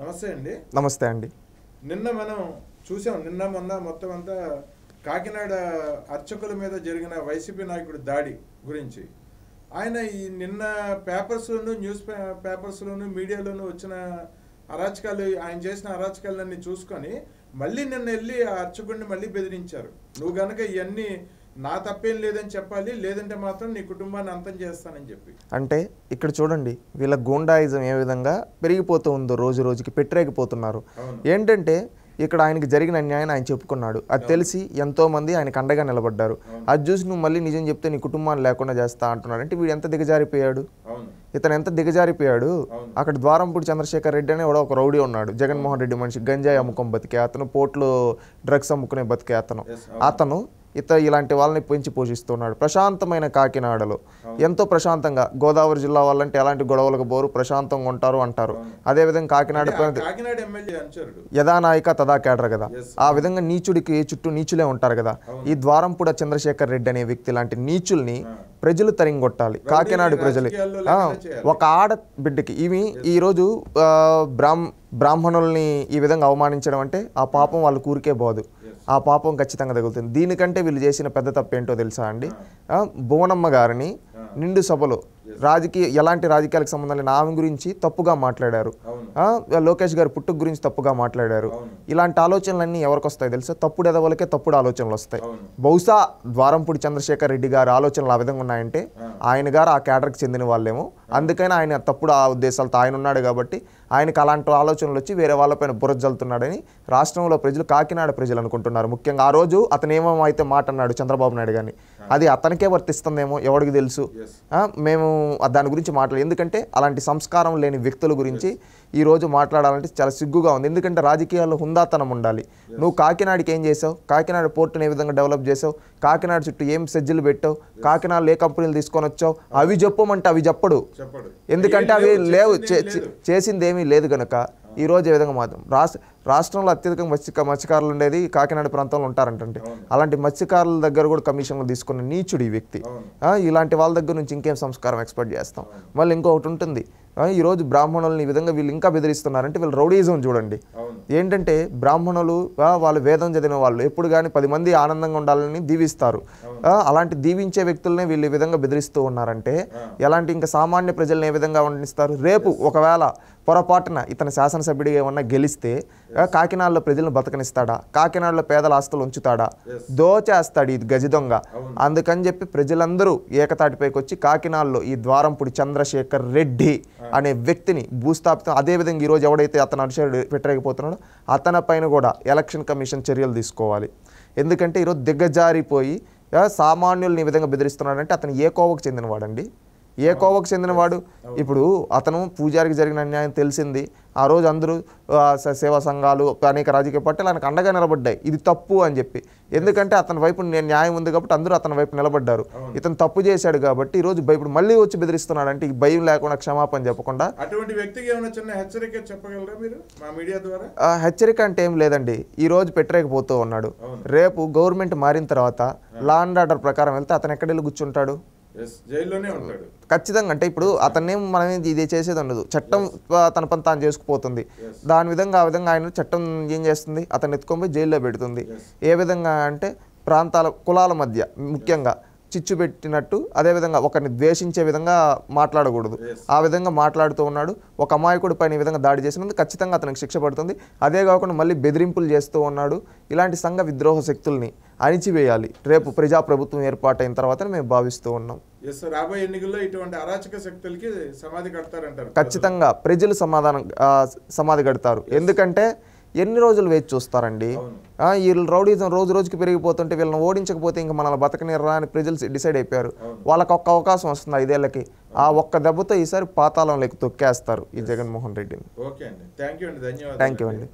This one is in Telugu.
నమస్తే అండి. నమస్తే అండి. నిన్న మనం చూసాం. నిన్న మొన్న మొత్తం అంతా కాకినాడ అర్చకుల మీద జరిగిన వైసీపీ నాయకుడి దాడి గురించి ఆయన ఈ నిన్న పేపర్స్లోను న్యూస్ పేపర్స్లోను మీడియాలోను వచ్చిన అరాచకాలు, ఆయన చేసిన అరాచకాలన్నీ చూసుకొని మళ్ళీ నిన్న వెళ్ళి ఆ అర్చకుడిని మళ్ళీ బెదిరించారు. నువ్వు గనక ఇవన్నీ నా తప్పేం లేదని చెప్పాలి, లేదంటే మాత్రం నీ కుటుంబాన్ని అంతం చేస్తానని చెప్పి. అంటే ఇక్కడ చూడండి, వీళ్ళ గూండాయిజం ఏ విధంగా పెరిగిపోతూ ఉందో, రోజు రోజుకి పెట్టరేగిపోతున్నారు. ఏంటంటే ఇక్కడ ఆయనకి జరిగిన అన్యాయం ఆయన చెప్పుకున్నాడు. అది తెలిసి ఎంతోమంది ఆయనకు అండగా నిలబడ్డారు. అది చూసి నువ్వు మళ్ళీ నిజం చెప్తే నీ కుటుంబాన్ని లేకుండా చేస్తా అంటున్నాడు. అంటే వీడు ఎంత దిగజారిపోయాడు, ఇతను ఎంత దిగజారిపోయాడు. అక్కడ ద్వారంపూడి చంద్రశేఖర్ రెడ్డి అనే ఒక రౌడీ ఉన్నాడు, జగన్మోహన్ రెడ్డి మనిషి, గంజాయి అమ్ముకొని బతికే అతను, పోర్టులో డ్రగ్స్ అమ్ముకునే బతికే అతను ఇలాంటి వాళ్ళని పెంచి పోషిస్తున్నాడు. ప్రశాంతమైన కాకినాడలో ఎంతో ప్రశాంతంగా, గోదావరి జిల్లా వాళ్ళంటే ఎలాంటి గొడవలకు బోరు, ప్రశాంతంగా ఉంటారు అంటారు. అదేవిధంగా కాకినాడ యథానాయక తదా కేడర్ కదా, ఆ విధంగా నీచుడికి చుట్టూ నీచులే ఉంటారు కదా. ఈ ద్వారంపూడ చంద్రశేఖర్ రెడ్డి అనే వ్యక్తి లాంటి నీచుల్ని ప్రజలు తరింగొట్టాలి. కాకినాడ ప్రజలు ఒక ఆడబిడ్డకి ఈరోజు బ్రాహ్మణుల్ని ఈ విధంగా అవమానించడం అంటే ఆ పాపం వాళ్ళ ఊరికే పోదు, ఆ పాపం ఖచ్చితంగా తగులుతుంది. దీనికంటే వీళ్ళు చేసిన పెద్ద తప్పేంటో తెలుసా అండి? భువనమ్మ గారిని నిండు సభలో ఎలాంటి రాజకీయాలకు సంబంధం లేని ఆమె గురించి తప్పుగా మాట్లాడారు. లోకేష్ గారి పుట్టుక గురించి తప్పుగా మాట్లాడారు. ఇలాంటి ఆలోచనలన్నీ ఎవరికి వస్తాయి తెలుసా? తప్పుడు ఎదవలకే తప్పుడు ఆలోచనలు వస్తాయి. బహుశా ద్వారంపూడి చంద్రశేఖర్ రెడ్డి గారి ఆలోచనలు ఆ విధంగా ఉన్నాయంటే ఆయన గారు ఆ కేడర్కి చెందిన వాళ్ళేమో, అందుకని ఆయన తప్పుడు ఆ ఉద్దేశాలతో ఆయన ఉన్నాడు కాబట్టి ఆయనకు అలాంటి ఆలోచనలు వచ్చి వేరే వాళ్ళపైన బురద జల్లుతున్నాడని రాష్ట్రంలో ప్రజలు, కాకినాడ ప్రజలు అనుకుంటున్నారు. ముఖ్యంగా ఆ రోజు అతను ఏమైతే మాట అన్నాడు చంద్రబాబు నాయుడు గారిని, అది అతనికే వర్తిస్తుందేమో, ఎవరికి తెలుసు. మేము దాని గురించి మాట్లాడాలి. ఎందుకంటే అలాంటి సంస్కారం లేని వ్యక్తుల గురించి ఈరోజు మాట్లాడాలంటే చాలా సిగ్గుగా ఉంది. ఎందుకంటే రాజకీయాల్లో హుందాతనం ఉండాలి. నువ్వు కాకినాడకి ఏం చేసావు? కాకినాడ పోర్టును ఏ విధంగా డెవలప్ చేసావు? కాకినాడ చుట్టూ ఏం సెజ్జులు పెట్టావు? కాకినాడలో ఏ కంపెనీలు తీసుకొని వచ్చావు? అవి చెప్పమంటే అవి చెప్పడు. ఎందుకంటే అవి లేవు, చేసింది ఏమీ లేదు కనుక ఈరోజు ఏ విధంగా మాత్రం రాష్ట్రంలో అత్యధికంగా మత్స్యకారులు ఉండేది కాకినాడ ప్రాంతంలో ఉంటారంటే, అలాంటి మత్స్యకారుల దగ్గర కూడా కమిషన్లు తీసుకున్న నీచుడు ఈ వ్యక్తి. ఇలాంటి వాళ్ళ దగ్గర నుంచి ఇంకేం సంస్కారం ఎక్స్పెక్ట్ చేస్తాం? మళ్ళీ ఇంకొకటి ఉంటుంది, ఈరోజు బ్రాహ్మణులను ఈ విధంగా వీళ్ళు ఇంకా బెదిరిస్తున్నారంటే వీళ్ళు రౌడీజం చూడండి. ఏంటంటే బ్రాహ్మణులు వాళ్ళు వేదం చదివిన వాళ్ళు ఎప్పుడు కానీ 10 మంది ఆనందంగా ఉండాలని దీవిస్తారు. అలాంటి దీవించే వ్యక్తులనే వీళ్ళు ఈ విధంగా బెదిరిస్తూ ఉన్నారంటే ఎలాంటి ఇంకా సామాన్య ప్రజల్ని ఏ విధంగా వండిస్తారు? రేపు ఒకవేళ పొరపాటున ఇతను శాసనసభ్యుడిగా ఏమన్నా గెలిస్తే కాకినాడలో ప్రజలను బతకనిస్తాడా? కాకినాడలో పేదల ఆస్తులు ఉంచుతాడా? దోచేస్తాడు ఈ గజ దొంగ. అందుకని చెప్పి ప్రజలందరూ ఏకతాటిపైకి వచ్చి కాకినాడలో ఈ ద్వారంపూడి చంద్రశేఖర్ రెడ్డి అనే వ్యక్తిని భూస్థాపితం, అదేవిధంగా ఈరోజు ఎవడైతే అతను అనుచరుడు పెట్టలేకపోతున్నాడో అతని పైన కూడా ఎలక్షన్ కమిషన్ చర్యలు తీసుకోవాలి. ఎందుకంటే ఈరోజు దిగ్గజారిపోయి సామాన్యుల్ని ఈ విధంగా బెదిరిస్తున్నాడంటే అతను ఏ కోవకు చెందినవాడండి? ఏ కోవకు చెందినవాడు? ఇప్పుడు అతను పూజారికి జరిగిన అన్యాయం తెలిసింది. ఆ రోజు అందరూ సేవా సంఘాలు, అనేక రాజకీయ పార్టీలు ఆయనకు అండగా నిలబడ్డాయి, ఇది తప్పు అని చెప్పి. ఎందుకంటే అతని వైపు న్యాయం ఉంది కాబట్టి అందరూ అతని వైపు నిలబడ్డారు. ఇతను తప్పు చేశాడు కాబట్టి ఈరోజు ఇప్పుడు మళ్ళీ వచ్చి బెదిరిస్తున్నాడు అంటే భయం లేకుండా, క్షమాపణ చెప్పకుండా. అటువంటి వ్యక్తికి ఏమైనా చిన్న హెచ్చరిక చెప్పగలరా మీరు మా మీడియా ద్వారా? హెచ్చరిక అంటే ఏం లేదండి, ఈ రోజు పెట్టలేకపోతూ ఉన్నాడు. రేపు గవర్నమెంట్ మారిన తర్వాత లా అండ్ ఆర్డర్ ప్రకారం వెళ్తే అతను ఎక్కడ వెళ్ళి కూర్చుంటాడు? ఖచ్చితంగా. అంటే ఇప్పుడు అతన్నేం మనం ఇది చేసేది ఉండదు, చట్టం తన పని తాను చేసుకుపోతుంది. దాని విధంగా ఆ విధంగా ఆయన చట్టం ఏం చేస్తుంది? అతను ఎత్తుకొని పోయి జైల్లో పెడుతుంది. ఏ విధంగా అంటే ప్రాంతాల, కులాల మధ్య ముఖ్యంగా చిచ్చు పెట్టినట్టు, అదేవిధంగా ఒకరిని ద్వేషించే విధంగా మాట్లాడకూడదు. ఆ విధంగా మాట్లాడుతూ ఉన్నాడు. ఒక అమాయకుడి పైన ఈ విధంగా దాడి చేసినందుకు ఖచ్చితంగా అతనికి శిక్ష పడుతుంది. అదే కాకుండా మళ్ళీ బెదిరింపులు చేస్తూ ఉన్నాడు. ఇలాంటి సంఘ విద్రోహ శక్తుల్ని అణిచివేయాలి రేపు ప్రజాప్రభుత్వం ఏర్పాటైన తర్వాతనే మేము భావిస్తూ ఉన్నాం. రాబోయే ఎన్నికల్లో ఇటువంటి అరాచక శక్తులకి సమాధి కడతారంటారు. ఖచ్చితంగా ప్రజలు సమాధి కడతారు. ఎందుకంటే ఎన్ని రోజులు వేచి చూస్తారండి? వీళ్ళు రౌడీజం రోజు రోజుకి పెరిగిపోతుంటే వీళ్ళని ఓడించకపోతే ఇంకా మనల్ని బతకనిర్రా అని ప్రజలు డిసైడ్ అయిపోయారు. వాళ్ళకి ఒక్క అవకాశం వస్తుంది 5 ఏళ్ళకి. ఆ ఒక్క దెబ్బతో ఈసారి పాతాళంలోకి తొక్కేస్తారు ఈ జగన్మోహన్ రెడ్డిని. ఓకే అండి, థ్యాంక్ యూ అండి, ధన్యవాదాలు. థ్యాంక్ యూ అండి.